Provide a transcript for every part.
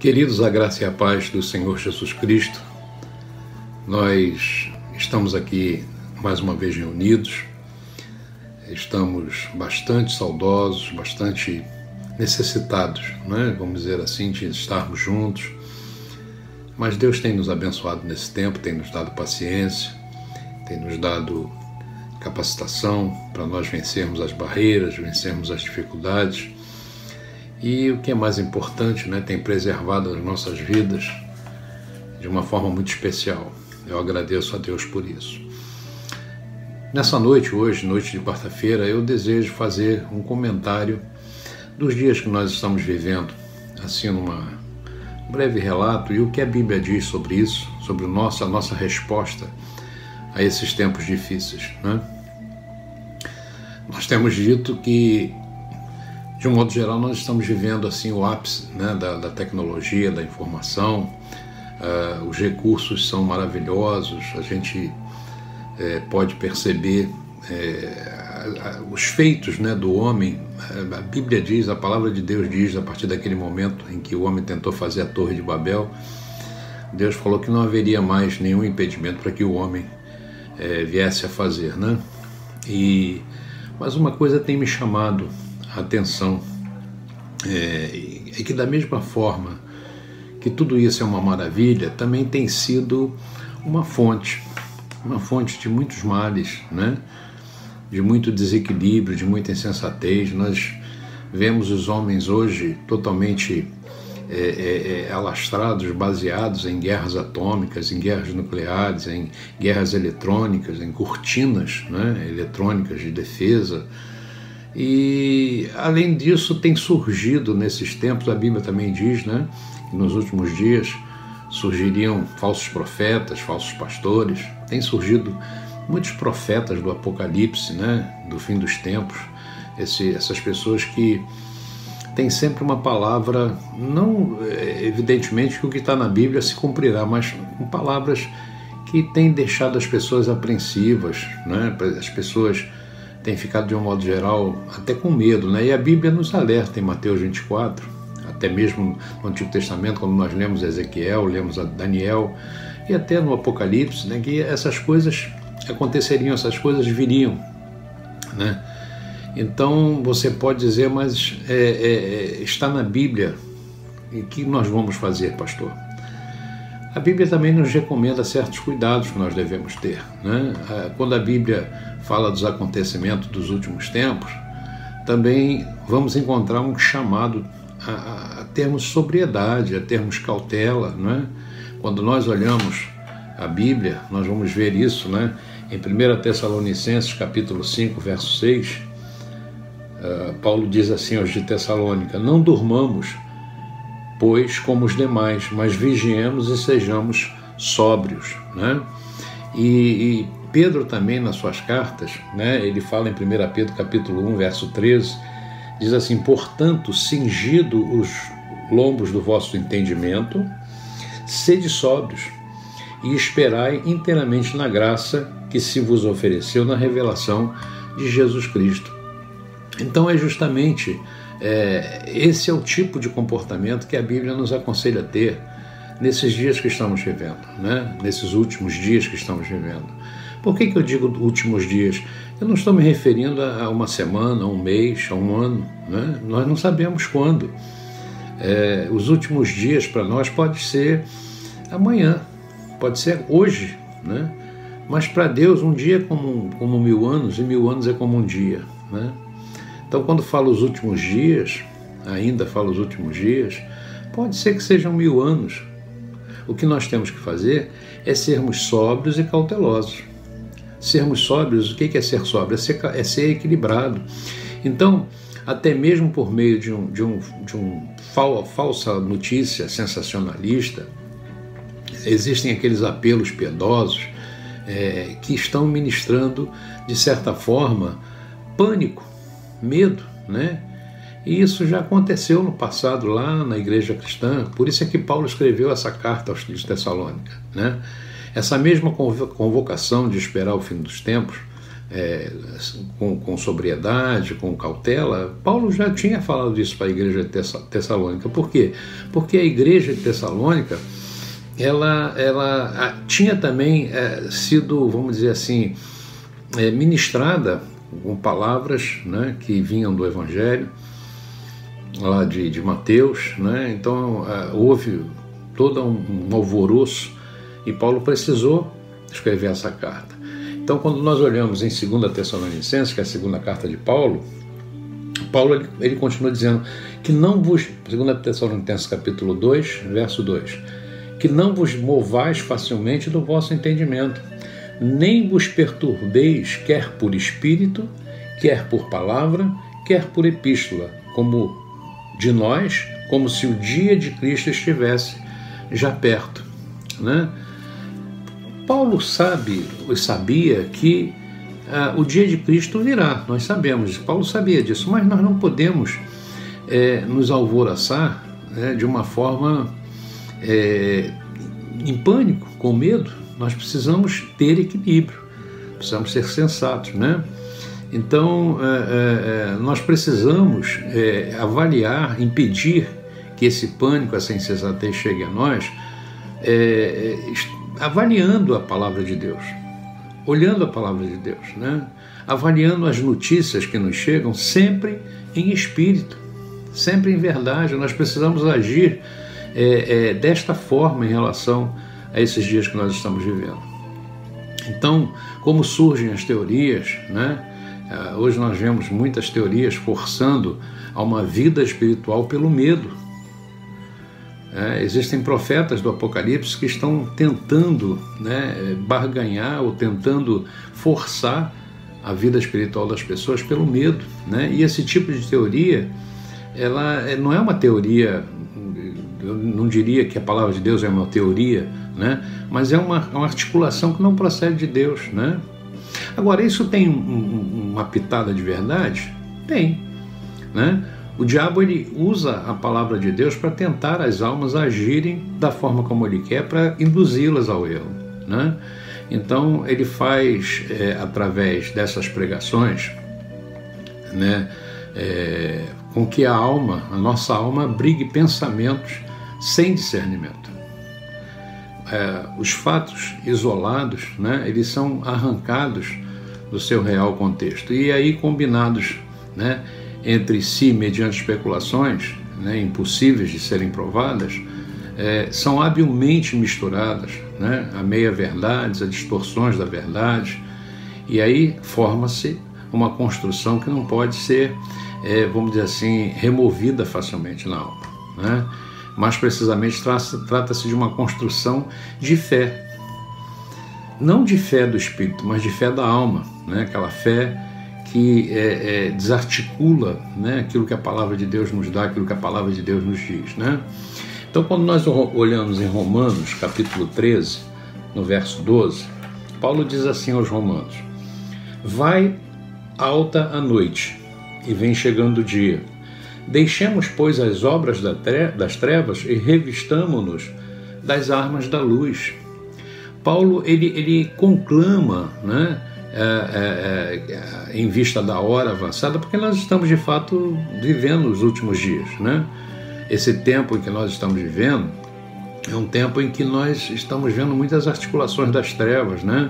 Queridos, a graça e a paz do Senhor Jesus Cristo, nós estamos aqui mais uma vez reunidos, estamos bastante saudosos, bastante necessitados, né? Vamos dizer assim, de estarmos juntos, mas Deus tem nos abençoado nesse tempo, tem nos dado paciência, tem nos dado capacitação para nós vencermos as barreiras, vencermos as dificuldades. E o que é mais importante, né, tem preservado as nossas vidas de uma forma muito especial. Eu agradeço a Deus por isso. Nessa noite, hoje, noite de quarta-feira, eu desejo fazer um comentário dos dias que nós estamos vivendo, assim, um breve relato, e o que a Bíblia diz sobre isso, sobre a nossa resposta a esses tempos difíceis, né? Nós temos dito que, de um modo geral, nós estamos vivendo assim o ápice, né, da tecnologia, da informação. Os recursos são maravilhosos, a gente pode perceber os feitos, né, do homem. A Bíblia diz, a palavra de Deus diz, a partir daquele momento em que o homem tentou fazer a Torre de Babel, Deus falou que não haveria mais nenhum impedimento para que o homem viesse a fazer, né? Mas uma coisa tem me chamado a atenção, é que da mesma forma que tudo isso é uma maravilha, também tem sido uma fonte de muitos males, né? De muito desequilíbrio, de muita insensatez. Nós vemos os homens hoje totalmente alastrados, baseados em guerras atômicas, em guerras nucleares, em guerras eletrônicas, em cortinas, né, eletrônicas de defesa. E, além disso, tem surgido nesses tempos, a Bíblia também diz, né, que nos últimos dias surgiriam falsos profetas, falsos pastores. Tem surgido muitos profetas do Apocalipse, né, do fim dos tempos, essas pessoas que têm sempre uma palavra, não evidentemente que o que está na Bíblia se cumprirá, mas com palavras que têm deixado as pessoas apreensivas, né? As pessoas têm ficado, de um modo geral, até com medo, né? E a Bíblia nos alerta em Mateus 24, até mesmo no Antigo Testamento, quando nós lemos Ezequiel, lemos a Daniel, e até no Apocalipse, né, que essas coisas aconteceriam, essas coisas viriam, né? Então você pode dizer, mas está na Bíblia. E o que nós vamos fazer, pastor? A Bíblia também nos recomenda certos cuidados que nós devemos ter, né? Quando a Bíblia fala dos acontecimentos dos últimos tempos, também vamos encontrar um chamado a termos sobriedade, a termos cautela, né? Quando nós olhamos a Bíblia, nós vamos ver isso, né? Em 1 Tessalonicenses, capítulo 5, verso 6, Paulo diz assim aos de Tessalônica: não durmamos, pois, como os demais, mas vigiemos e sejamos sóbrios, né? E Pedro também, nas suas cartas, né, ele fala em 1 Pedro capítulo 1, verso 13, diz assim: portanto, cingido os lombos do vosso entendimento, sede sóbrios e esperai inteiramente na graça que se vos ofereceu na revelação de Jesus Cristo. Então é justamente esse é o tipo de comportamento que a Bíblia nos aconselha a ter nesses dias que estamos vivendo, né? Nesses últimos dias que estamos vivendo. Por que eu digo últimos dias? Eu não estou me referindo a uma semana, a um mês, a um ano, né? Nós não sabemos quando. Os últimos dias para nós pode ser amanhã, pode ser hoje, né? Mas para Deus um dia é como 1000 anos, e 1000 anos é como um dia, né? Então, quando falo os últimos dias, ainda falo os últimos dias, pode ser que sejam 1000 anos. O que nós temos que fazer é sermos sóbrios e cautelosos. Sermos sóbrios, o que é ser sóbrio? É ser equilibrado. Então, até mesmo por meio de falsa notícia sensacionalista, existem aqueles apelos piedosos que estão ministrando, de certa forma, pânico, medo, né? E isso já aconteceu no passado lá na igreja cristã. Por isso é que Paulo escreveu essa carta aos de Tessalônica, né? Essa mesma convocação de esperar o fim dos tempos com sobriedade, com cautela. Paulo já tinha falado isso para a igreja de Tessalônica. Por quê? Porque a igreja de Tessalônica ela tinha também sido, vamos dizer assim, ministrada com palavras, né, que vinham do Evangelho, lá de Mateus, né? Então houve todo um alvoroço e Paulo precisou escrever essa carta. Então, quando nós olhamos em 2 Tessalonicenses, que é a segunda carta de Paulo, ele continua dizendo que não vos, 2 Tessalonicenses capítulo 2, verso 2, que não vos movais facilmente do vosso entendimento, nem vos perturbeis, quer por espírito, quer por palavra, quer por epístola, como de nós, como se o dia de Cristo estivesse já perto, né? Paulo sabia que o dia de Cristo virá, nós sabemos, Paulo sabia disso, mas nós não podemos nos alvoroçar, de uma forma em pânico, com medo. Nós precisamos ter equilíbrio, precisamos ser sensatos, né? Então, nós precisamos avaliar, impedir que esse pânico, essa insensatez chegue a nós, avaliando a palavra de Deus, olhando a palavra de Deus, né? Avaliando as notícias que nos chegam sempre em espírito, sempre em verdade. Nós precisamos agir desta forma em relação a esses dias que nós estamos vivendo. Então, como surgem as teorias, né? Hoje nós vemos muitas teorias forçando a uma vida espiritual pelo medo. Existem profetas do Apocalipse que estão tentando, né, barganhar ou tentando forçar a vida espiritual das pessoas pelo medo, né? E esse tipo de teoria, ela não é uma teoria, eu não diria que a palavra de Deus é uma teoria, né? Mas é uma articulação que não procede de Deus, né? Agora, isso tem uma pitada de verdade? Tem, né? O diabo, ele usa a palavra de Deus para tentar as almas agirem da forma como ele quer, para induzi-las ao erro, né? Então, ele faz, através dessas pregações, né, com que a nossa alma abrigue pensamentos sem discernimento. Os fatos isolados, né, eles são arrancados do seu real contexto e aí combinados, né, entre si mediante especulações, né, impossíveis de serem provadas, são habilmente misturadas, né, a meia-verdades, a distorções da verdade, e aí forma-se uma construção que não pode ser, vamos dizer assim, removida facilmente na alma, né? Mais precisamente trata-se de uma construção de fé, não de fé do espírito, mas de fé da alma, né? Aquela fé que desarticula, né, aquilo que a palavra de Deus nos dá, aquilo que a palavra de Deus nos diz, né? Então, quando nós olhamos em Romanos, capítulo 13, no verso 12, Paulo diz assim aos romanos: vai alta a noite e vem chegando o dia. Deixemos, pois, as obras das trevas e revistamo-nos das armas da luz. Paulo, ele conclama, né, em vista da hora avançada, porque nós estamos de fato vivendo os últimos dias, né? Esse tempo em que nós estamos vivendo é um tempo em que nós estamos vendo muitas articulações das trevas, né?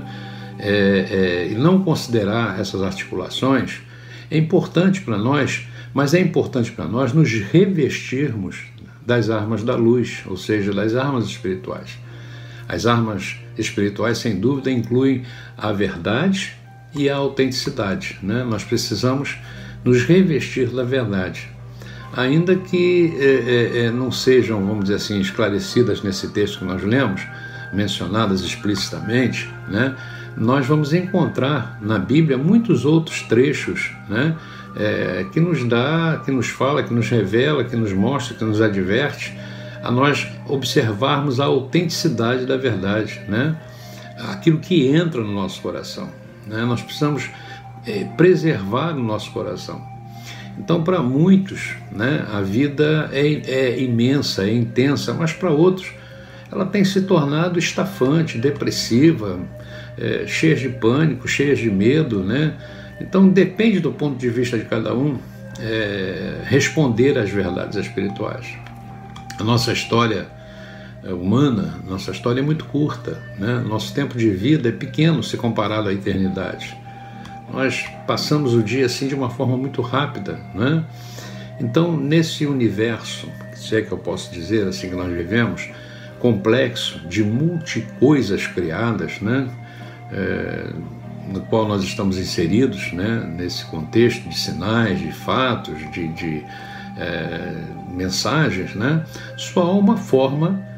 E não considerar essas articulações é importante para nós, mas é importante para nós nos revestirmos das armas da luz, ou seja, das armas espirituais. As armas espirituais, sem dúvida, incluem a verdade e a autenticidade, né? Nós precisamos nos revestir da verdade, ainda que não sejam, vamos dizer assim, esclarecidas nesse texto que nós lemos, mencionadas explicitamente, né? Nós vamos encontrar na Bíblia muitos outros trechos, né, que nos dá, que nos fala, que nos revela, que nos mostra, que nos adverte a nós observarmos a autenticidade da verdade, né? Aquilo que entra no nosso coração, né? Nós precisamos preservar o nosso coração. Então, para muitos, né, a vida é imensa, é intensa, mas para outros ela tem se tornado estafante, depressiva, cheia de pânico, cheia de medo, né? Então depende do ponto de vista de cada um responder às verdades espirituais. A nossa história humana, nossa história é muito curta, né? Nosso tempo de vida é pequeno se comparado à eternidade. Nós passamos o dia assim de uma forma muito rápida, né? Então, nesse universo, se é que eu posso dizer assim que nós vivemos, complexo de multi-coisas criadas, né? No qual nós estamos inseridos, né? Nesse contexto de sinais, de fatos, de mensagens, né? Só há uma forma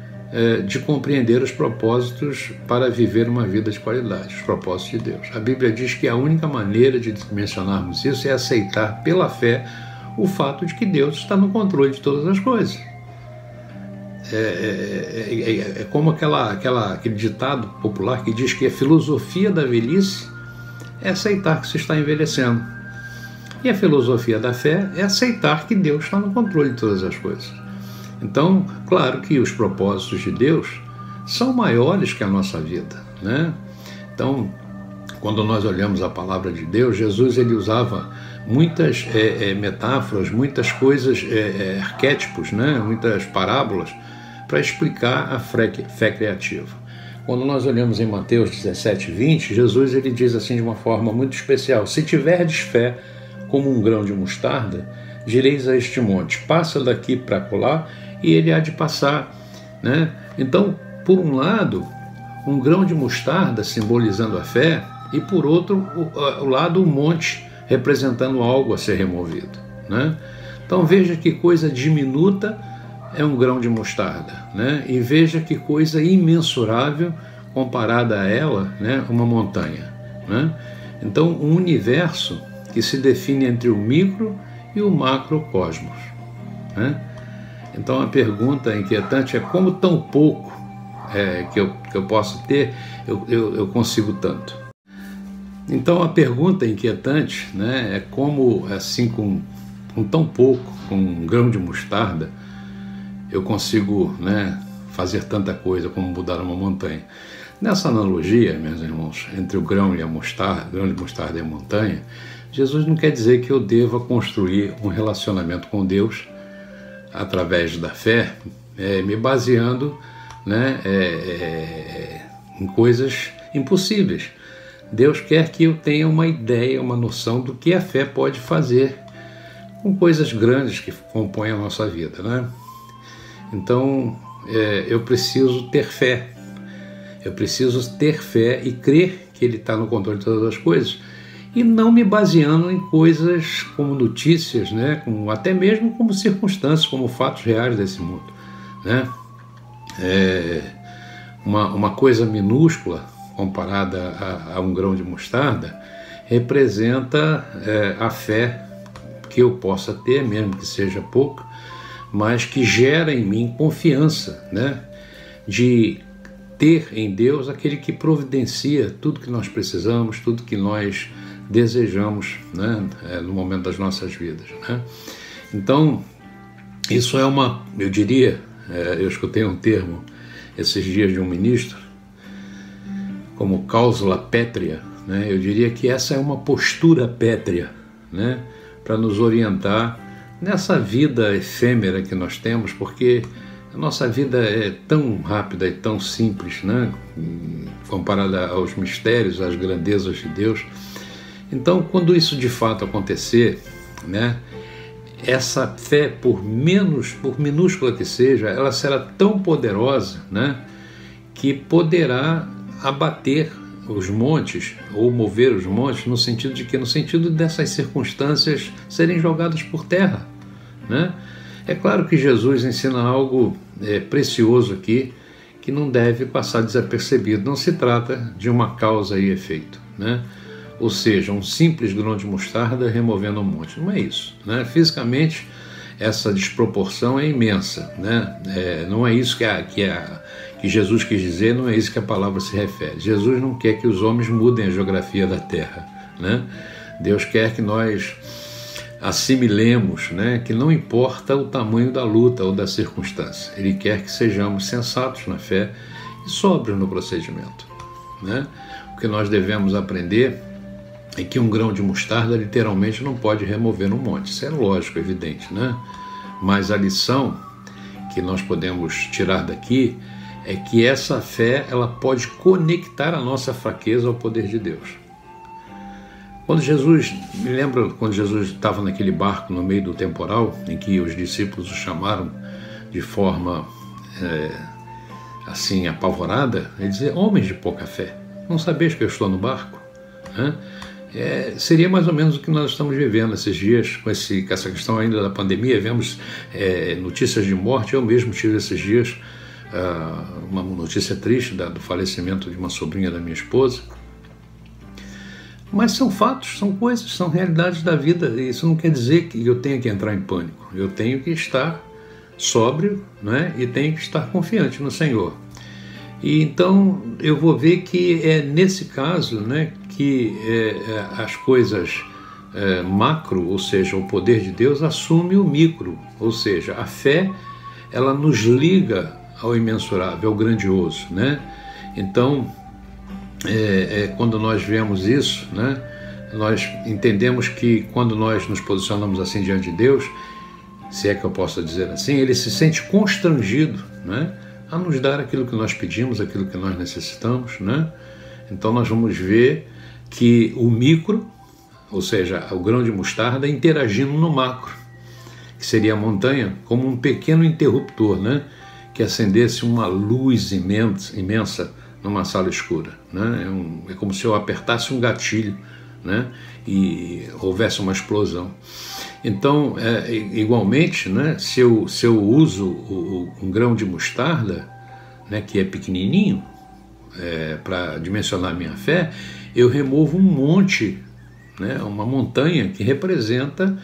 de compreender os propósitos para viver uma vida de qualidade, os propósitos de Deus. A Bíblia diz que a única maneira de mencionarmos isso é aceitar pela fé o fato de que Deus está no controle de todas as coisas. É como aquele ditado popular que diz que a filosofia da velhice é aceitar que se está envelhecendo. E a filosofia da fé é aceitar que Deus está no controle de todas as coisas. Então, claro que os propósitos de Deus são maiores que a nossa vida, né? Então, quando nós olhamos a palavra de Deus, Jesus ele usava muitas metáforas, muitas coisas, arquétipos, né? Muitas parábolas para explicar a fé criativa. Quando nós olhamos em Mateus 17, 20, Jesus ele diz assim de uma forma muito especial: se tiverdes fé como um grão de mostarda, direis a este monte, passa daqui para acolá, e ele há de passar, né? Então, por um lado, um grão de mostarda simbolizando a fé, e por outro o lado o monte representando algo a ser removido, né? Então veja que coisa diminuta é um grão de mostarda, né? E veja que coisa imensurável comparada a ela, né? Uma montanha, né? Então um universo que se define entre o micro e o macrocosmos, né? Então a pergunta inquietante é como tão pouco que eu posso ter, eu consigo tanto. Então a pergunta inquietante, né, é como assim com tão pouco, com um grão de mostarda, eu consigo, né, fazer tanta coisa como mudar uma montanha. Nessa analogia, meus irmãos, entre o grão de mostarda e a montanha, Jesus não quer dizer que eu deva construir um relacionamento com Deus através da fé, me baseando, né, em coisas impossíveis. Deus quer que eu tenha uma ideia, uma noção do que a fé pode fazer com coisas grandes que compõem a nossa vida, né? Então, eu preciso ter fé. Eu preciso ter fé e crer que Ele está no controle de todas as coisas, e não me baseando em coisas como notícias, né? Até mesmo como circunstâncias, como fatos reais desse mundo, né? Uma coisa minúscula comparada a um grão de mostarda representa a fé que eu possa ter, mesmo que seja pouca, mas que gera em mim confiança, né? De ter em Deus aquele que providencia tudo que nós precisamos, tudo que nós desejamos, né? No momento das nossas vidas, né? Então, isso eu diria, eu escutei um termo esses dias de um ministro, como cláusula pétrea, né? Eu diria que essa é uma postura pétrea, né? Para nos orientar nessa vida efêmera que nós temos, porque a nossa vida é tão rápida e tão simples, né? Comparada aos mistérios, às grandezas de Deus. Então, quando isso de fato acontecer, né? Essa fé, por minúscula que seja, ela será tão poderosa, né? Que poderá abater os montes, ou mover os montes, no sentido dessas circunstâncias serem jogadas por terra, né? É claro que Jesus ensina algo precioso aqui, que não deve passar desapercebido. Não se trata de uma causa e efeito, né? Ou seja, um simples grão de mostarda removendo um monte. Não é isso, né? Fisicamente, essa desproporção é imensa, né? Não é isso que Jesus quis dizer, não é isso que a palavra se refere. Jesus não quer que os homens mudem a geografia da terra, né? Deus quer que nós assimilemos, né, que não importa o tamanho da luta ou da circunstância, Ele quer que sejamos sensatos na fé e sóbrios no procedimento, né? O que nós devemos aprender é que um grão de mostarda literalmente não pode remover um monte. Isso é lógico, evidente, né? Mas a lição que nós podemos tirar daqui é que essa fé, ela pode conectar a nossa fraqueza ao poder de Deus. Quando Jesus, me lembra quando Jesus estava naquele barco no meio do temporal, em que os discípulos o chamaram de forma assim apavorada, ele dizia: homens de pouca fé, não sabeis que eu estou no barco? Seria mais ou menos o que nós estamos vivendo esses dias, com essa questão ainda da pandemia. Vemos notícias de morte. Eu mesmo tive esses dias uma notícia triste do falecimento de uma sobrinha da minha esposa. Mas são fatos, são coisas, são realidades da vida. Isso não quer dizer que eu tenha que entrar em pânico. Eu tenho que estar sóbrio, né? E tenho que estar confiante no Senhor. E então eu vou ver que é nesse caso, né, que as coisas macro, ou seja, o poder de Deus, assume o micro, ou seja, a fé, ela nos liga ao imensurável, ao grandioso, né? Então, quando nós vemos isso, né, nós entendemos que quando nós nos posicionamos assim diante de Deus, se é que eu posso dizer assim, Ele se sente constrangido, né, a nos dar aquilo que nós pedimos, aquilo que nós necessitamos, né? Então nós vamos ver que o micro, ou seja, o grão de mostarda, interagindo no macro, que seria a montanha, como um pequeno interruptor, né, que acendesse uma luz imensa numa sala escura, né? É como se eu apertasse um gatilho, né, e houvesse uma explosão. Então, igualmente, né, se eu uso um grão de mostarda, né, que é pequenininho, para dimensionar a minha fé, eu removo um monte, né, uma montanha que representa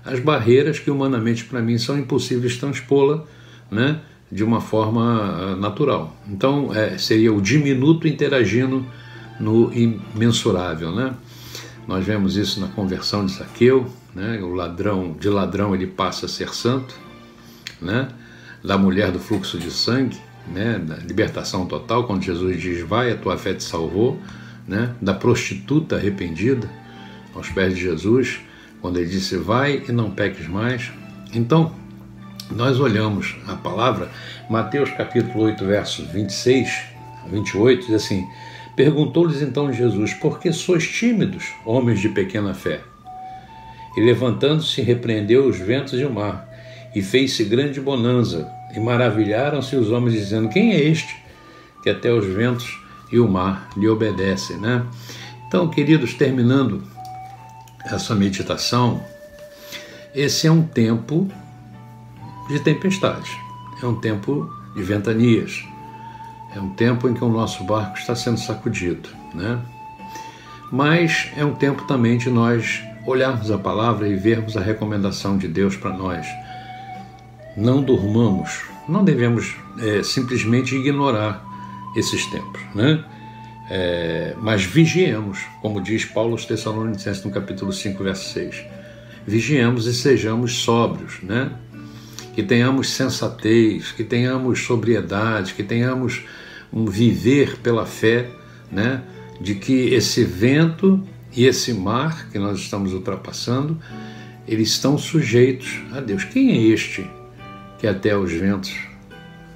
as barreiras que humanamente para mim são impossíveis transpô-la, né, de uma forma natural. Então, seria o diminuto interagindo no imensurável, né? Nós vemos isso na conversão de Zaqueu, né? De ladrão ele passa a ser santo, né? Da mulher do fluxo de sangue, né? Da libertação total, quando Jesus diz: vai, a tua fé te salvou, né? Da prostituta arrependida aos pés de Jesus, quando ele disse: vai e não peques mais. Então, nós olhamos a palavra, Mateus capítulo 8, versos 26 a 28, diz assim: perguntou-lhes então Jesus: por que sois tímidos, homens de pequena fé? E levantando-se, repreendeu os ventos e o mar, e fez-se grande bonança, e maravilharam-se os homens, dizendo: quem é este, que até os ventos e o mar lhe obedecem, né? Então, queridos, terminando essa meditação, esse é um tempo de tempestade, é um tempo de ventanias, é um tempo em que o nosso barco está sendo sacudido, né? Mas é um tempo também de nós olharmos a palavra e vermos a recomendação de Deus para nós. Não durmamos, não devemos simplesmente ignorar esses tempos, né? Mas vigiemos, como diz Paulo aos Tessalonicenses no capítulo 5, verso 6. Vigiemos e sejamos sóbrios, né? Que tenhamos sensatez, que tenhamos sobriedade, que tenhamos um viver pela fé, né? De que esse vento e esse mar que nós estamos ultrapassando, eles estão sujeitos a Deus. Quem é este que até os ventos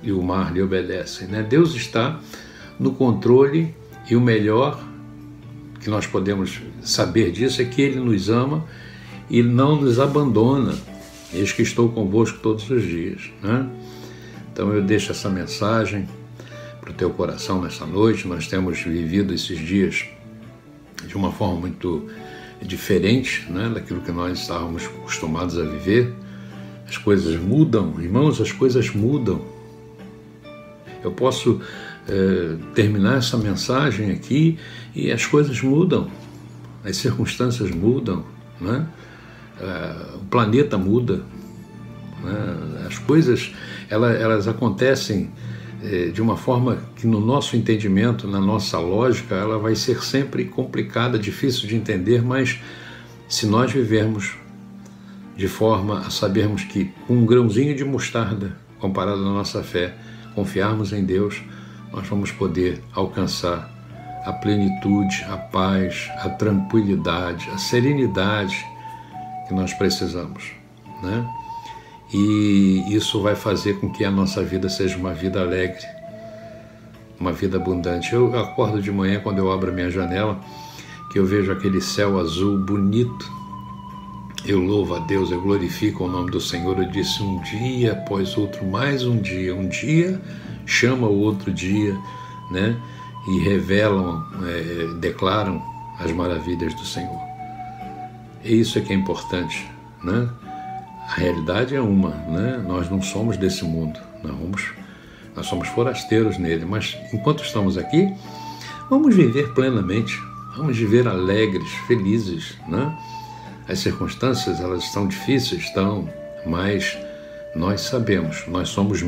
e o mar lhe obedecem, né? Deus está no controle, e o melhor que nós podemos saber disso é que Ele nos ama e não nos abandona. Eis que estou convosco todos os dias, né? Então eu deixo essa mensagem para o teu coração nessa noite. Nós temos vivido esses dias de uma forma muito diferente, né, daquilo que nós estávamos acostumados a viver. As coisas mudam, irmãos, as coisas mudam. Eu posso terminar essa mensagem aqui e as coisas mudam, as circunstâncias mudam, né? O planeta muda, né? As coisas elas acontecem de uma forma que no nosso entendimento, na nossa lógica, ela vai ser sempre complicada, difícil de entender, mas se nós vivermos de forma a sabermos que com um grãozinho de mostarda, comparado à nossa fé, confiarmos em Deus, nós vamos poder alcançar a plenitude, a paz, a tranquilidade, a serenidade que nós precisamos, né? E isso vai fazer com que a nossa vida seja uma vida alegre, uma vida abundante. Eu acordo de manhã, quando eu abro a minha janela, que eu vejo aquele céu azul bonito, eu louvo a Deus, eu glorifico o nome do Senhor. Eu disse, um dia após outro, mais um dia chama o outro dia, né? E revelam, declaram as maravilhas do Senhor. E isso é que é importante, né? A realidade é uma, né? Nós não somos desse mundo, nós somos forasteiros nele, mas enquanto estamos aqui, vamos viver plenamente, vamos viver alegres, felizes, né? As circunstâncias, elas estão difíceis, mas nós sabemos, nós somos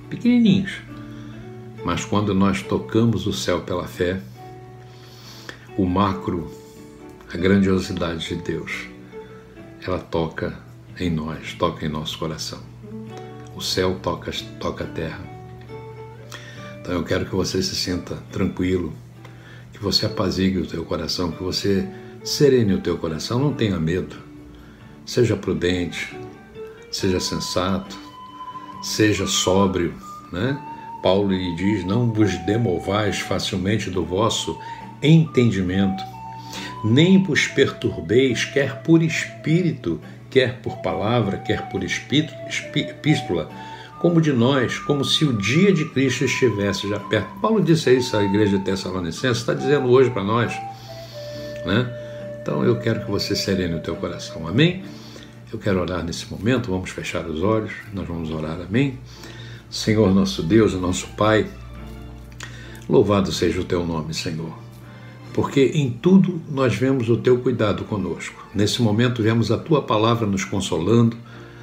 pequenininhos, mas quando nós tocamos o céu pela fé, o macro, a grandiosidade de Deus, ela toca em nós, toca em nosso coração. O céu toca a terra. Então eu quero que você se sinta tranquilo, que você apazigue o teu coração, que você serene o teu coração, não tenha medo. Seja prudente, seja sensato, seja sóbrio, né? Paulo lhe diz, não vos demovais facilmente do vosso entendimento, nem vos perturbeis, quer por espírito, quer por palavra, quer por epístola, como de nós, como se o dia de Cristo estivesse já perto. Paulo disse isso à igreja de Tessalonicenses, está dizendo hoje para nós, né? Então eu quero que você serene o teu coração, amém? Eu quero orar nesse momento, vamos fechar os olhos, nós vamos orar, amém? Senhor nosso Deus, nosso Pai, louvado seja o teu nome, Senhor, porque em tudo nós vemos o teu cuidado conosco. Nesse momento vemos a tua palavra nos consolando,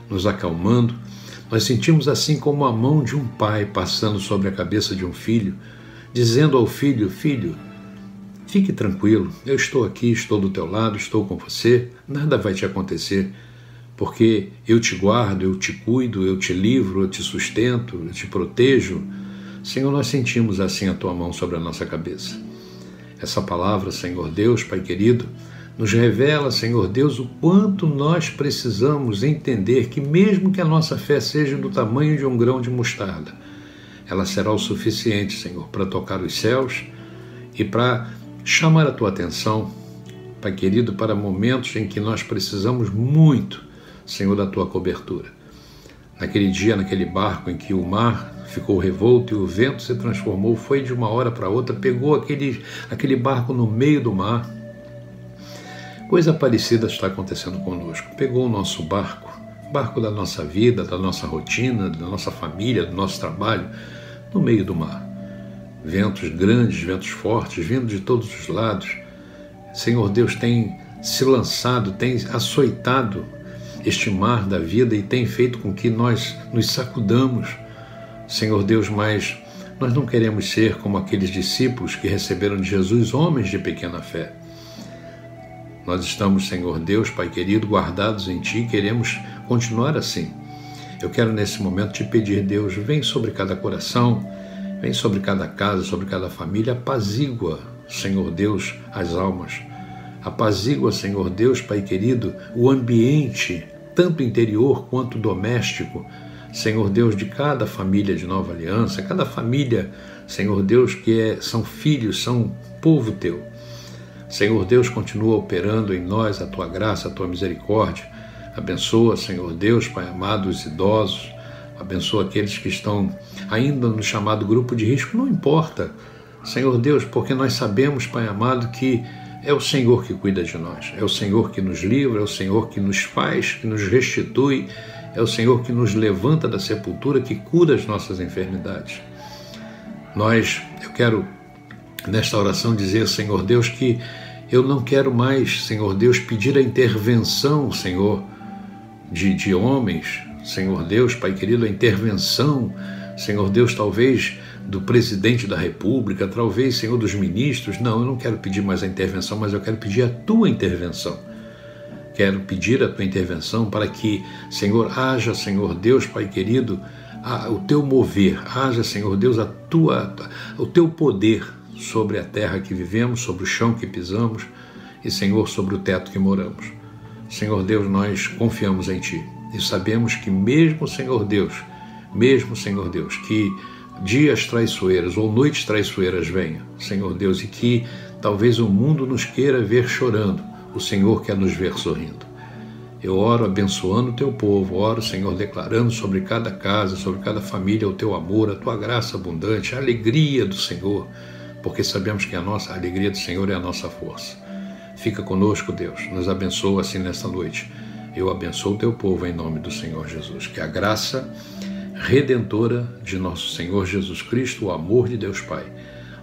nos acalmando. Nós sentimos assim como a mão de um pai passando sobre a cabeça de um filho, dizendo ao filho, filho, fique tranquilo, eu estou aqui, estou do teu lado, estou com você, nada vai te acontecer, porque eu te guardo, eu te cuido, eu te livro, eu te sustento, eu te protejo. Senhor, nós sentimos assim a tua mão sobre a nossa cabeça. Essa palavra, Senhor Deus, Pai querido, nos revela, Senhor Deus, o quanto nós precisamos entender que mesmo que a nossa fé seja do tamanho de um grão de mostarda, ela será o suficiente, Senhor, para tocar os céus e para chamar a tua atenção, Pai querido, para momentos em que nós precisamos muito, Senhor, da tua cobertura. Naquele dia, naquele barco em que o mar ficou revolto e o vento se transformou, foi de uma hora para outra, pegou aquele barco no meio do mar. Coisa parecida está acontecendo conosco. Pegou o nosso barco da nossa vida, da nossa rotina, da nossa família, do nosso trabalho, no meio do mar. Ventos grandes, ventos fortes, vindo de todos os lados. Senhor Deus tem se lançado, tem açoitado este mar da vida e tem feito com que nós nos sacudamos, Senhor Deus, mas nós não queremos ser como aqueles discípulos que receberam de Jesus, homens de pequena fé. Nós estamos, Senhor Deus, Pai querido, guardados em Ti, queremos continuar assim. Eu quero nesse momento te pedir, Deus, vem sobre cada coração, vem sobre cada casa, sobre cada família, apazigua, Senhor Deus, as almas. Apazigua, Senhor Deus, Pai querido, o ambiente, tanto interior quanto doméstico, Senhor Deus, de cada família de Nova Aliança, cada família, Senhor Deus, que são filhos, são povo Teu. Senhor Deus, continua operando em nós a Tua graça, a Tua misericórdia. Abençoa, Senhor Deus, Pai amado, os idosos. Abençoa aqueles que estão ainda no chamado grupo de risco. Não importa, Senhor Deus, porque nós sabemos, Pai amado, que é o Senhor que cuida de nós. É o Senhor que nos livra, é o Senhor que nos faz, que nos restitui. É o Senhor que nos levanta da sepultura, que cura as nossas enfermidades. Eu quero, nesta oração, dizer, Senhor Deus, que eu não quero mais, Senhor Deus, pedir a intervenção, Senhor, de homens, Senhor Deus, Pai querido, a intervenção, Senhor Deus, talvez do presidente da República, talvez, Senhor, dos ministros. Não, eu não quero pedir mais a intervenção, mas eu quero pedir a Tua intervenção. quero pedir a tua intervenção para que, Senhor, haja, Senhor Deus, Pai querido, o teu mover, haja, Senhor Deus, o teu poder sobre a terra que vivemos, sobre o chão que pisamos e, Senhor, sobre o teto que moramos. Senhor Deus, nós confiamos em Ti e sabemos que mesmo, Senhor Deus, que dias traiçoeiros ou noites traiçoeiras venham, Senhor Deus, e que talvez o mundo nos queira ver chorando, o Senhor quer nos ver sorrindo. Eu oro abençoando o teu povo, oro, Senhor, declarando sobre cada casa, sobre cada família o teu amor, a tua graça abundante, a alegria do Senhor, porque sabemos que a alegria do Senhor é a nossa força. Fica conosco, Deus, nos abençoa assim nesta noite. Eu abençoo o teu povo em nome do Senhor Jesus. Que a graça redentora de nosso Senhor Jesus Cristo, o amor de Deus Pai,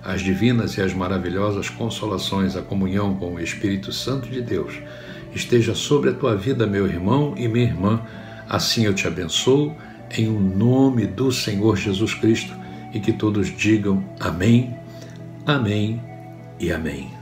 as divinas e as maravilhosas consolações, a comunhão com o Espírito Santo de Deus, esteja sobre a tua vida, meu irmão e minha irmã. Assim eu te abençoo, em o nome do Senhor Jesus Cristo, e que todos digam amém, amém e amém.